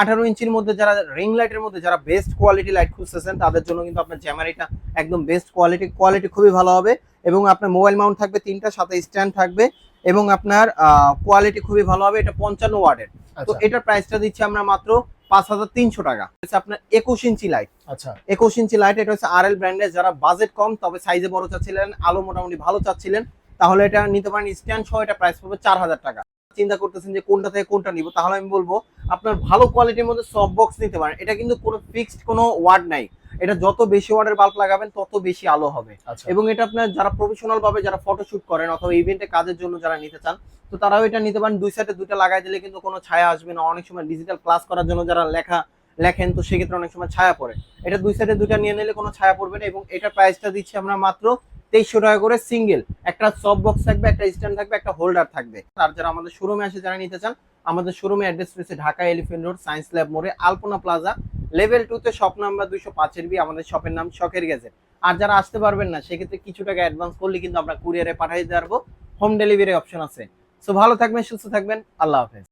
18 ইঞ্চির মধ্যে যারা রিং লাইটের মধ্যে যারা বেস্ট কোয়ালিটি লাইট খুঁজতেছেন তাদের জন্য কিন্তু আপনার জ্যামারিটা একদম বেস্ট কোয়ালিটি খুবই ভালো হবে। এবং আপনার মোবাইল মাউন্ট থাকবে 3টা, সাথে স্ট্যান্ড থাকবে এবং আপনার কোয়ালিটি খুবই ভালো হবে। এটা 55 ওয়াটের। তো এটার প্রাইসটা দিচ্ছি আমরা মাত্র 5300 টাকা। আপনার 21 ইঞ্চি লাইট। আচ্ছা, 21 ইঞ্চি লাইট, এটা হচ্ছে আরএল ব্র্যান্ডের। যারা বাজেট কম তবে সাইজে বড় চাচ্ছিলেন, আলো মোটামুটি ভালো চাচ্ছিলেন, তাহলে এটা নিতে পারেন। স্ট্যান্ড সহ এটা প্রাইস পড়বে 4000 টাকা। চিন্তা করতেছেন যে কোনটা থেকে কোনটা নিব, তাহলে আমি বলবো আপনার ভালো কোয়ালিটির মধ্যে সফট বক্স নিতে পারেন। এটা কিন্তু কোনো ফিক্সড কোনো ওয়াট নাই, এটা যত বেশি ওয়াটের বাল্ব লাগাবেন তত বেশি আলো হবে। এবং এটা আপনার যারা প্রফেশনাল ভাবে যারা ফটোশুট করেন অথবা ইভেন্টে কাজের জন্য যারা নিতে চান, তো তারাও এটা নিতে পারেন। দুই সাইডে দুইটা লাগাই দিলে কিন্তু কোনো ছায়া আসবে না। অনেক সময় ডিজিটাল ক্লাস করার জন্য যারা লেখেন, তো সেক্ষেত্রে অনেক সময় ছায়া পড়ে। এটা দুই সাইডে দুইটা নিয়ে নিলে কোনো ছায়া পড়বে না। এবং এটার প্রাইসটা দিচ্ছি আমরা মাত্র 2300 টাকা করে। সিঙ্গেল একটা সফট বক্স থাকবে, একটা স্ট্যান্ড থাকবে, একটা হোল্ডার থাকবে। আর যারা আমাদের শোরুমে আসে যারা নিতে চান, আমাদের শোরুমে অ্যাড্রেস রয়েছে Dhaka elephant road, science lab মোড়ে, আলপনা প্লাজা, লেভেল 2 তে, শপ নাম্বার 205 বি। আমাদের শপের নাম শখের গ্যাজেট। আর যারা আসতে পারবেন না, সেক্ষেত্রে কিছু টাকা অ্যাডভান্স করলে কিন্তু আমরা কুরিয়ারে পাঠিয়ে দিতে পারবো। হোম ডেলিভারি অপশন আছে। সো ভালো থাকবেন, সুস্থ থাকবেন, আল্লাহ হাফেজ।